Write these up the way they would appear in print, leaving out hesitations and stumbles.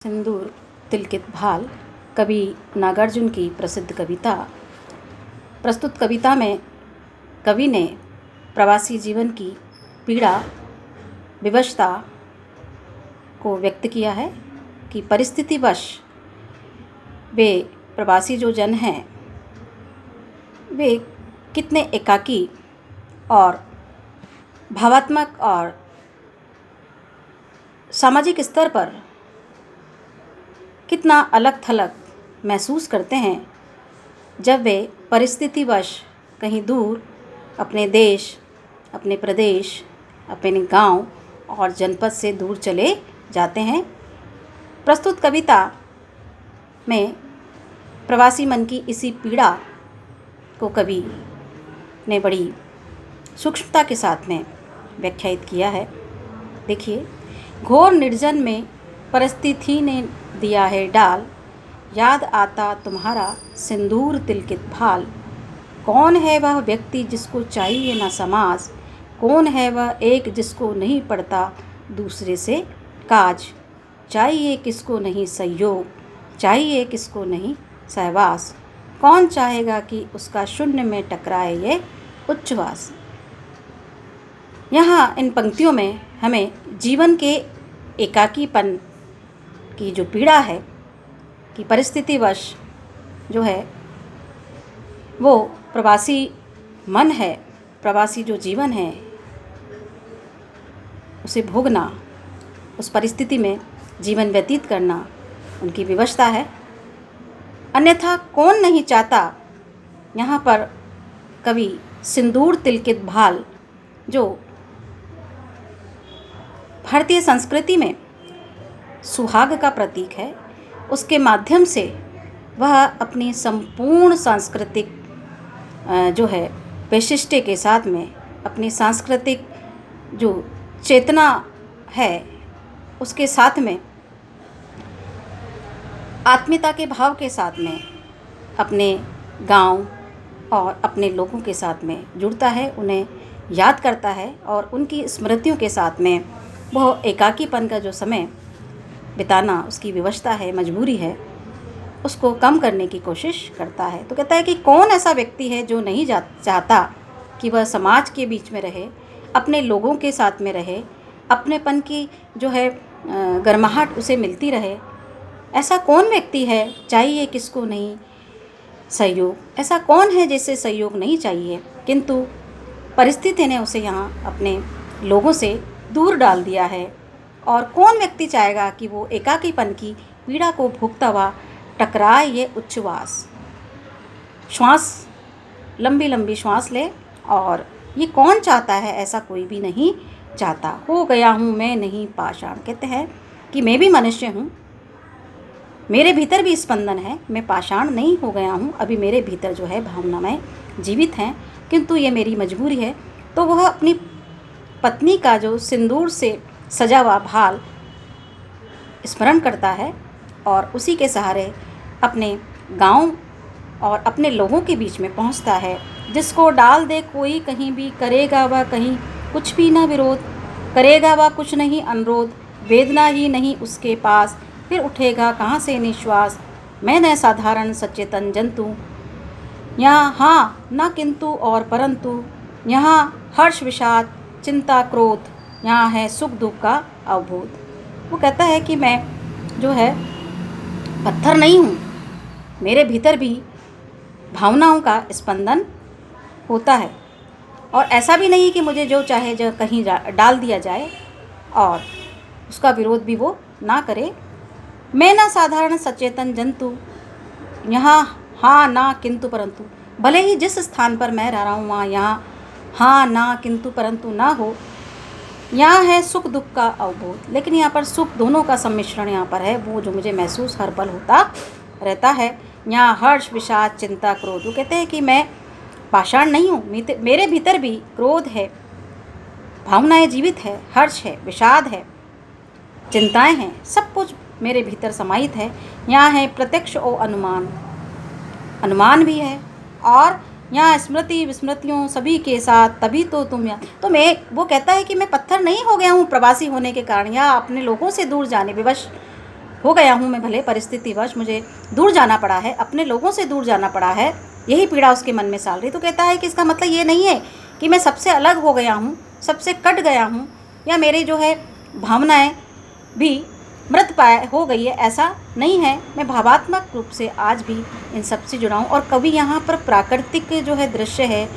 सिंदूर तिलकित भाल कवि नागार्जुन की प्रसिद्ध कविता। प्रस्तुत कविता में कवि ने प्रवासी जीवन की पीड़ा विवशता को व्यक्त किया है कि परिस्थितिवश वे प्रवासी जो जन हैं वे कितने एकाकी और भावात्मक और सामाजिक स्तर पर कितना अलग थलग महसूस करते हैं जब वे परिस्थितिवश कहीं दूर अपने देश, अपने प्रदेश, अपने गांव और जनपद से दूर चले जाते हैं। प्रस्तुत कविता में प्रवासी मन की इसी पीड़ा को कवि ने बड़ी सूक्ष्मता के साथ में व्याख्यायित किया है। देखिए, घोर निर्जन में परिस्थिति ने दिया है डाल, याद आता तुम्हारा सिंदूर तिलकित भाल। कौन है वह व्यक्ति जिसको चाहिए ना समाज, कौन है वह एक जिसको नहीं पड़ता दूसरे से काज। चाहिए किसको नहीं सहयोग, चाहिए किसको नहीं सहवास, कौन चाहेगा कि उसका शून्य में टकराए ये उच्छ्वास। यहाँ इन पंक्तियों में हमें जीवन के एकाकीपन की जो पीड़ा है कि परिस्थितिवश जो है वो प्रवासी मन है, प्रवासी जो जीवन है उसे भोगना, उस परिस्थिति में जीवन व्यतीत करना उनकी विवशता है। अन्यथा कौन नहीं चाहता। यहाँ पर कवि सिंदूर तिलकित भाल जो भारतीय संस्कृति में सुहाग का प्रतीक है, उसके माध्यम से वह अपनी संपूर्ण सांस्कृतिक जो है वैशिष्ट्य के साथ में अपनी सांस्कृतिक जो चेतना है उसके साथ में आत्मीयता के भाव के साथ में अपने गांव और अपने लोगों के साथ में जुड़ता है, उन्हें याद करता है और उनकी स्मृतियों के साथ में वह एकाकीपन का जो समय बिताना उसकी विवशता है, मजबूरी है, उसको कम करने की कोशिश करता है। तो कहता है कि कौन ऐसा व्यक्ति है जो नहीं चाहता कि वह समाज के बीच में रहे, अपने लोगों के साथ में रहे, अपनेपन की जो है गर्माहट उसे मिलती रहे। ऐसा कौन व्यक्ति है, चाहिए किसको नहीं सहयोग, ऐसा कौन है जिसे सहयोग नहीं चाहिए, किंतु परिस्थिति ने उसे यहाँ अपने लोगों से दूर डाल दिया है। और कौन व्यक्ति चाहेगा कि वो एकाकीपन की पीड़ा को भोगता हुआ टकराए ये उच्छ्वास। श्वास, लंबी लंबी श्वास ले, और ये कौन चाहता है, ऐसा कोई भी नहीं चाहता। हो गया हूँ मैं नहीं पाषाण, कहते हैं कि मैं भी मनुष्य हूँ, मेरे भीतर भी स्पंदन है, मैं पाषाण नहीं हो गया हूँ, अभी मेरे भीतर जो है भावनाएं जीवित हैं, किंतु ये मेरी मजबूरी है। तो वह अपनी पत्नी का जो सिंदूर से सजा हुआ भाल स्मरण करता है और उसी के सहारे अपने गांव और अपने लोगों के बीच में पहुंचता है। जिसको डाल दे कोई कहीं भी, करेगा वह कहीं कुछ भी ना विरोध, करेगा वह कुछ नहीं अनुरोध, वेदना ही नहीं उसके पास, फिर उठेगा कहाँ से निश्वास। मैं न साधारण सचेतन जंतु, यहाँ हाँ ना किंतु और परंतु, यहाँ हर्ष विषाद चिंता क्रोध, यहाँ है सुख दुख का अवबोध। वो कहता है कि मैं जो है पत्थर नहीं हूँ, मेरे भीतर भी भावनाओं का स्पंदन होता है, और ऐसा भी नहीं कि मुझे जो चाहे जो कहीं डाल दिया जाए और उसका विरोध भी वो ना करे। मैं ना साधारण सचेतन जंतु, यहाँ हाँ ना किंतु परंतु, भले ही जिस स्थान पर मैं रह रहा हूँ वहाँ यहाँ हाँ ना किंतु परंतु ना हो, यहाँ है सुख दुख का अवबोध, लेकिन यहाँ पर सुख दोनों का सम्मिश्रण यहाँ पर है, वो जो मुझे महसूस हर पल होता रहता है। यहाँ हर्ष विषाद चिंता क्रोध, वो कहते हैं कि मैं पाषाण नहीं हूँ, मेरे भीतर भी क्रोध है, भावनाएं जीवित है, हर्ष है, विषाद है, चिंताएं हैं, सब कुछ मेरे भीतर समाहित है। यहाँ है प्रत्यक्ष और अनुमान, अनुमान भी है, और यहाँ स्मृति विस्मृतियों सभी के साथ तभी तो तुम यहाँ। तो मैं, वो कहता है कि मैं पत्थर नहीं हो गया हूँ प्रवासी होने के कारण या अपने लोगों से दूर जाने विवश हो गया हूँ मैं, भले परिस्थितिवश मुझे दूर जाना पड़ा है, अपने लोगों से दूर जाना पड़ा है, यही पीड़ा उसके मन में साल रही। तो कहता है कि इसका मतलब ये नहीं है कि मैं सबसे अलग हो गया हूँ, सबसे कट गया हूँ, या मेरी जो है भावनाएं भी मृत पाए हो गई है, ऐसा नहीं है। मैं भावात्मक रूप से आज भी इन सब से जुड़ा हूँ। और कवि यहाँ पर प्राकृतिक जो है दृश्य है,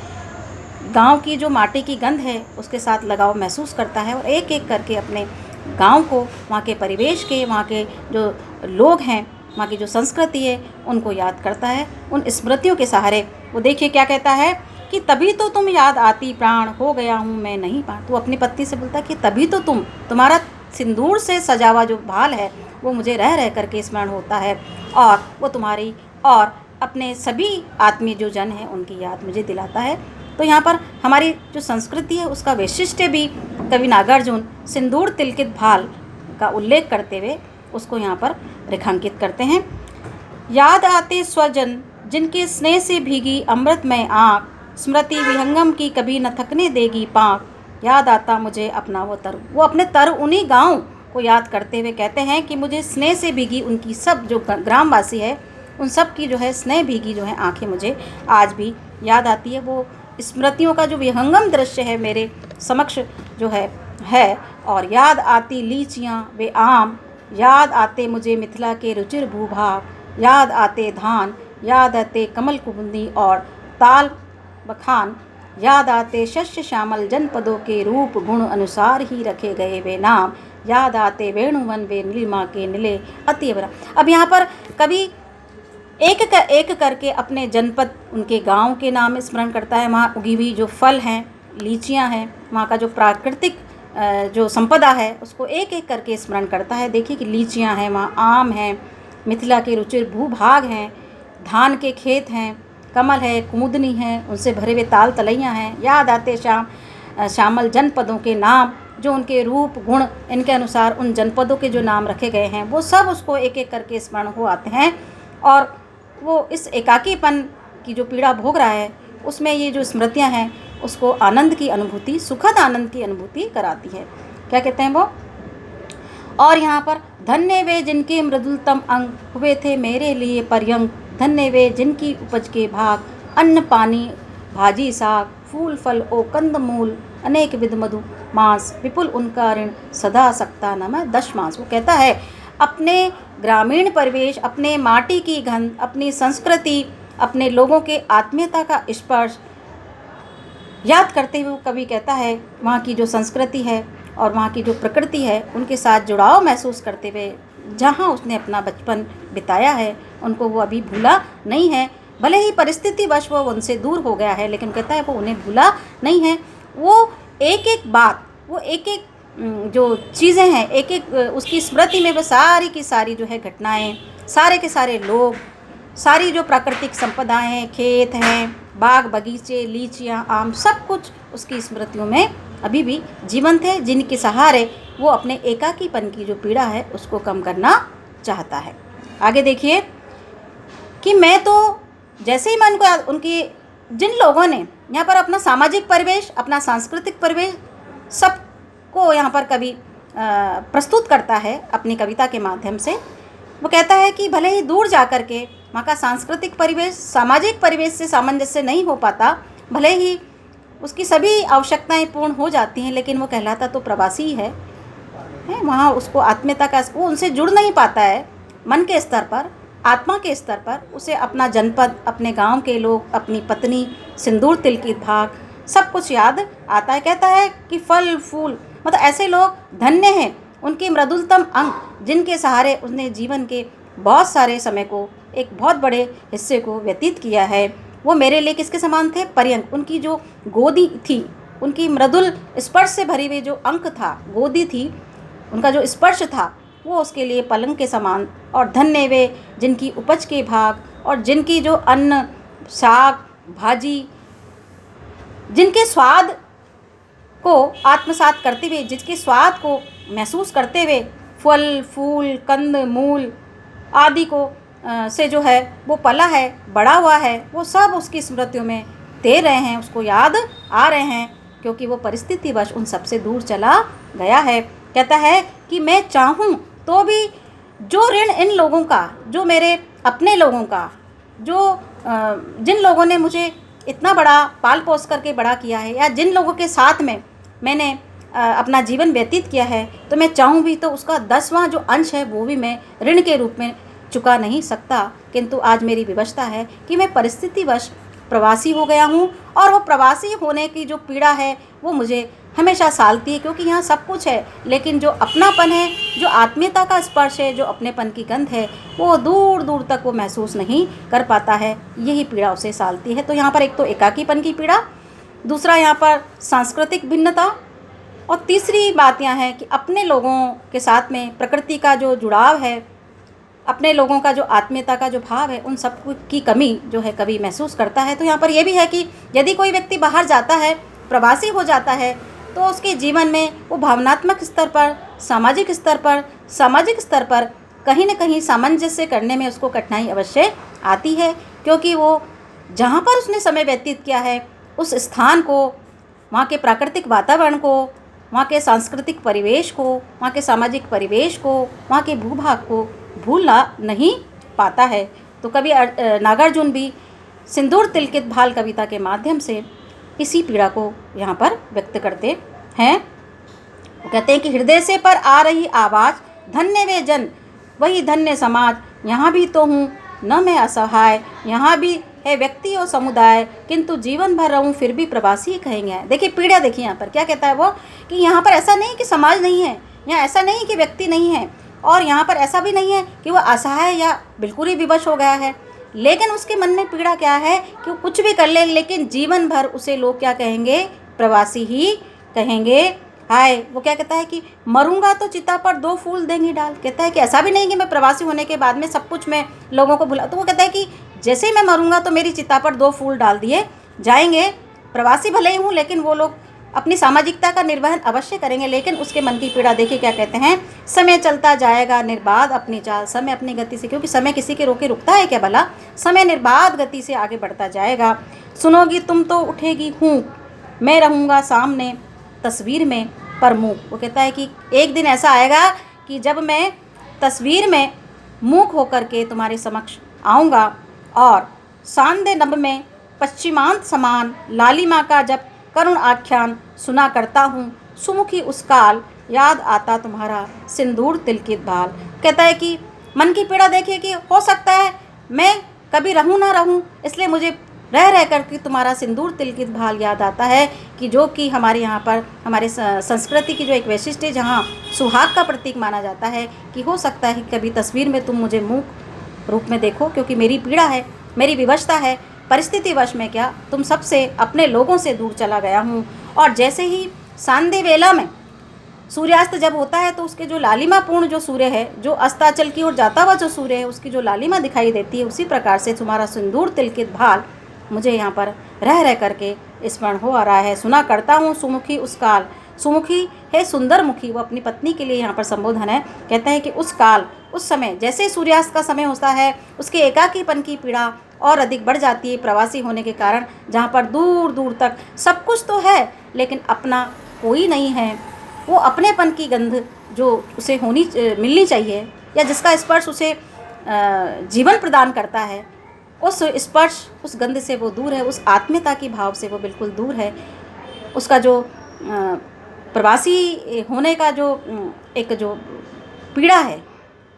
गांव की जो माटी की गंध है उसके साथ लगाव महसूस करता है, और एक एक करके अपने गांव को, वहाँ के परिवेश के, वहाँ के जो लोग हैं, वहाँ की जो संस्कृति है, उनको याद करता है। उन स्मृतियों के सहारे वो देखिए क्या कहता है कि तभी तो तुम याद आती प्राण, हो गया हूँ मैं नहीं पार। तो अपनी पत्नी से बोलता है कि तभी तो तुम्हारा सिंदूर से सजा हुआ जो भाल है वो मुझे रह रह करके स्मरण होता है, और वो तुम्हारी और अपने सभी आत्मीय जो जन हैं उनकी याद मुझे दिलाता है। तो यहाँ पर हमारी जो संस्कृति है उसका वैशिष्ट्य भी कवि नागार्जुन सिंदूर तिलकित भाल का उल्लेख करते हुए उसको यहाँ पर रेखांकित करते हैं। याद आते स्वजन जिनके स्नेह से भीगी अमृतमय आँख, स्मृति विहंगम की कभी न थकने देगी पाँख, याद आता मुझे अपना वो तरु। वो अपने तरु उन्हीं गाँव को याद करते हुए कहते हैं कि मुझे स्नेह से भीगी उनकी सब जो ग्रामवासी है उन सब की जो है स्नेह भीगी जो है आँखें मुझे आज भी याद आती है। वो स्मृतियों का जो विहंगम दृश्य है मेरे समक्ष जो है। और याद आती लीचियाँ वे आम, याद आते मुझे मिथिला के रुचिर भूभाग, याद आते धान, याद आते कमल कुमुदी और ताल बखान, याद आते शस्य श्यामल जनपदों के रूप गुण अनुसार ही रखे गए वे नाम, याद आते वेणुवन वे नीलिमा के नीले अति बरा। अब यहाँ पर कभी एक करके अपने जनपद, उनके गांव के नाम स्मरण करता है। वहाँ उगी हुई जो फल हैं, लीचियाँ हैं, वहाँ का जो प्राकृतिक जो संपदा है उसको एक एक करके स्मरण करता है। देखिए कि लीचियाँ हैं, वहाँ आम हैं, मिथिला के रुचिर भूभाग हैं, धान के खेत हैं, कमल है, कुमुदनी है, उनसे भरे हुए ताल तलैयाँ हैं। याद आते श्यामल जनपदों के नाम, जो उनके रूप गुण इनके अनुसार उन जनपदों के जो नाम रखे गए हैं वो सब उसको एक एक करके स्मरण हो आते हैं। और वो इस एकाकीपन की जो पीड़ा भोग रहा है उसमें ये जो स्मृतियाँ हैं उसको आनंद की अनुभूति, सुखद आनंद की अनुभूति कराती है। क्या कहते हैं वो? और यहाँ पर धन्य वे जिनके मृदुलतम अंग हुए थे मेरे लिए पर्यंक, धन्य वे जिनकी उपज के भाग, अन्न पानी भाजी साग, फूल फल ओ कंद मूल, अनेक विध मधु मांस, विपुल उनका ऋण सदा सकता न मैं दश मास। वो कहता है अपने ग्रामीण परिवेश, अपने माटी की गंध, अपनी संस्कृति, अपने लोगों के आत्मीयता का स्पर्श याद करते हुए कवि कहता है वहाँ की जो संस्कृति है और वहाँ की जो प्रकृति है उनके साथ जुड़ाव महसूस करते हुए जहाँ उसने अपना बचपन बिताया है उनको वो अभी भूला नहीं है। भले ही परिस्थितिवश वो उनसे दूर हो गया है, लेकिन कहता है वो उन्हें भूला नहीं है। वो एक एक बात, वो एक एक जो चीज़ें हैं, एक एक उसकी स्मृति में वो सारी की सारी जो है घटनाएं, सारे के सारे लोग, सारी जो प्राकृतिक संपदाएं हैं, खेत हैं, बाग बगीचे, लीचियाँ, आम, सब कुछ उसकी स्मृतियों में अभी भी जीवंत है, जिनके सहारे वो अपने एकाकीपन की जो पीड़ा है उसको कम करना चाहता है। आगे देखिए कि मैं तो जैसे ही मैं उनकी जिन लोगों ने यहाँ पर अपना सामाजिक परिवेश, अपना सांस्कृतिक परिवेश सबको यहाँ पर कवि प्रस्तुत करता है अपनी कविता के माध्यम से। वो कहता है कि भले ही दूर जा कर के वहाँ का सांस्कृतिक परिवेश सामाजिक परिवेश से सामंजस्य नहीं हो पाता, भले ही उसकी सभी आवश्यकताएं पूर्ण हो जाती हैं, लेकिन वो कहलाता तो प्रवासी है। वहाँ उसको आत्मीयता का, वो उनसे जुड़ नहीं पाता है मन के स्तर पर, आत्मा के स्तर पर। उसे अपना जनपद, अपने गांव के लोग, अपनी पत्नी, सिंदूर तिलकित भाग, सब कुछ याद आता है। कहता है कि फल फूल, मतलब ऐसे लोग धन्य हैं, उनके मृदुलतम अंग जिनके सहारे उसने जीवन के बहुत सारे समय को, एक बहुत बड़े हिस्से को व्यतीत किया है। वो मेरे लिए किसके समान थे? पर्यंक। उनकी जो गोदी थी, उनकी मृदुल स्पर्श से भरी हुई जो अंक था, गोदी थी, उनका जो स्पर्श था वो उसके लिए पलंग के समान। और धन्य वे जिनकी उपज के भाग, और जिनकी जो अन्न साग भाजी, जिनके स्वाद को आत्मसात करते हुए, जिसके स्वाद को महसूस करते हुए फल फूल कंद मूल आदि को से जो है वो पला है, बड़ा हुआ है, वो सब उसकी स्मृतियों में तैर रहे हैं, उसको याद आ रहे हैं, क्योंकि वो परिस्थितिवश उन सबसे दूर चला गया है। कहता है कि मैं चाहूँ तो भी जो ऋण इन लोगों का, जो मेरे अपने लोगों का, जो जिन लोगों ने मुझे इतना बड़ा पाल पोस करके बड़ा किया है, या जिन लोगों के साथ में मैंने अपना जीवन व्यतीत किया है, तो मैं चाहूँ भी तो उसका 10वां जो अंश है वो भी मैं ऋण के रूप में चुका नहीं सकता। किंतु आज मेरी विवशता है कि मैं परिस्थितिवश प्रवासी हो गया हूँ, और वो प्रवासी होने की जो पीड़ा है वो मुझे हमेशा सालती है, क्योंकि यहाँ सब कुछ है, लेकिन जो अपनापन है, जो आत्मीयता का स्पर्श है, जो अपनेपन की गंध है, वो दूर दूर तक वो महसूस नहीं कर पाता है। यही पीड़ा उसे सालती है। तो यहाँ पर एक तो एकाकीपन की पीड़ा, दूसरा यहाँ पर सांस्कृतिक भिन्नता, और तीसरी बात यह है कि अपने लोगों के साथ में प्रकृति का जो जुड़ाव है, अपने लोगों का जो आत्मीयता का जो भाव है, उन सब की कमी जो है कभी महसूस करता है। तो यहाँ पर यह भी है कि यदि कोई व्यक्ति बाहर जाता है, प्रवासी हो जाता है, तो उसके जीवन में वो भावनात्मक स्तर पर, सामाजिक स्तर पर कहीं न कहीं सामंजस्य करने में उसको कठिनाई अवश्य आती है, क्योंकि वो जहाँ पर उसने समय व्यतीत किया है उस स्थान को, वहाँ के प्राकृतिक वातावरण को, वहाँ के सांस्कृतिक परिवेश को, वहाँ के सामाजिक परिवेश को, वहाँ के भूभाग को भूलना नहीं पाता है। तो कवि नागार्जुन भी सिंदूर तिलकित भाल कविता के माध्यम से इसी पीड़ा को यहाँ पर व्यक्त करते हैं। वो कहते हैं कि हृदय से पर आ रही आवाज़, धन्य वे जन वही धन्य समाज, यहाँ भी तो हूँ न मैं असहाय, यहाँ भी है व्यक्ति और समुदाय, किंतु जीवन भर रहूँ फिर भी प्रवासी कहेंगे। देखिए पीड़ा, देखिए यहाँ पर क्या कहता है वो, कि यहाँ पर ऐसा नहीं कि समाज नहीं है, यहाँ ऐसा नहीं कि व्यक्ति नहीं है, और यहाँ पर ऐसा भी नहीं है कि वो असहाय या बिल्कुल ही विवश हो गया है, लेकिन उसके मन में पीड़ा क्या है कि वो कुछ भी कर ले, लेकिन जीवन भर उसे लोग क्या कहेंगे, प्रवासी ही कहेंगे। हाय, वो क्या कहता है कि मरूंगा तो चिता पर 2 फूल देंगी डाल। कहता है कि ऐसा भी नहीं कि मैं प्रवासी होने के बाद में सब कुछ मैं लोगों को भुला, तो वो कहता है कि जैसे ही मैं मरूंगा तो मेरी चिता पर 2 फूल डाल दिए जाएंगे। प्रवासी भले ही हूँ, लेकिन वो लोग अपनी सामाजिकता का निर्वहन अवश्य करेंगे, लेकिन उसके मन की पीड़ा देखिए क्या कहते हैं, समय चलता जाएगा निर्बाध अपनी चाल, समय अपनी गति से, क्योंकि समय किसी के रोके रुकता है क्या भला, समय निर्बाध गति से आगे बढ़ता जाएगा। सुनोगी तुम तो उठेगी हूँ, मैं रहूँगा सामने तस्वीर में प्रमुख। वो कहता है कि एक दिन ऐसा आएगा कि जब मैं तस्वीर में मूक होकर के तुम्हारे समक्ष आऊँगा, और सांदे नभ में पश्चिमांत समान लालिमा का जब करुण आख्यान सुना करता हूँ, सुमुखी उस काल याद आता तुम्हारा सिंदूर तिलकित भाल। कहता है कि मन की पीड़ा देखिए कि हो सकता है मैं कभी रहूँ ना रहूँ, इसलिए मुझे रह करके तुम्हारा सिंदूर तिलकित भाल याद आता है, कि जो कि हमारे यहाँ पर हमारे संस्कृति की जो एक वैशिष्ट्य है, जहाँ सुहाग का प्रतीक माना जाता है, कि हो सकता है कि कभी तस्वीर में तुम मुझे मूक रूप में देखो, क्योंकि मेरी पीड़ा है, मेरी विवशता है, परिस्थितिवश में क्या तुम सबसे, अपने लोगों से दूर चला गया हूँ। और जैसे ही सांदे वेला में सूर्यास्त जब होता है, तो उसके जो लालिमापूर्ण जो सूर्य है, जो अस्ताचल की ओर जाता हुआ जो सूर्य है, उसकी जो लालिमा दिखाई देती है, उसी प्रकार से तुम्हारा सिंदूर तिलकित भाल मुझे यहाँ पर रह करके स्मरण हो आ रहा है। सुना करता हूँ सुमुखी उस काल, सुमुखी है सुंदर मुखी, वो अपनी पत्नी के लिए यहाँ पर संबोधन है। कहता है कि उस काल, उस समय, जैसे सूर्यास्त का समय होता है, उसके एकाकीपन की पीड़ा और अधिक बढ़ जाती है प्रवासी होने के कारण, जहाँ पर दूर दूर तक सब कुछ तो है, लेकिन अपना कोई नहीं है। वो अपनेपन की गंध जो उसे मिलनी चाहिए, या जिसका स्पर्श उसे जीवन प्रदान करता है, उस स्पर्श, उस गंध से वो दूर है, उस आत्मीयता की भाव से वो बिल्कुल दूर है। उसका जो प्रवासी होने का जो एक जो पीड़ा है,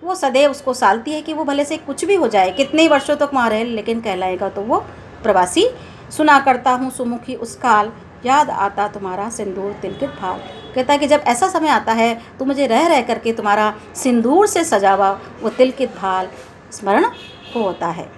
वो सदैव उसको सालती है कि वो भले से कुछ भी हो जाए, कितने ही वर्षों तक वहाँ रहे, लेकिन कहलाएगा तो वो प्रवासी। सुना करता हूँ सुमुखी उस काल, याद आता तुम्हारा सिंदूर तिलकित भाल। कहता है कि जब ऐसा समय आता है तो मुझे रह करके तुम्हारा सिंदूर से सजा हुआ वो तिलकित भाल स्मरण होता है।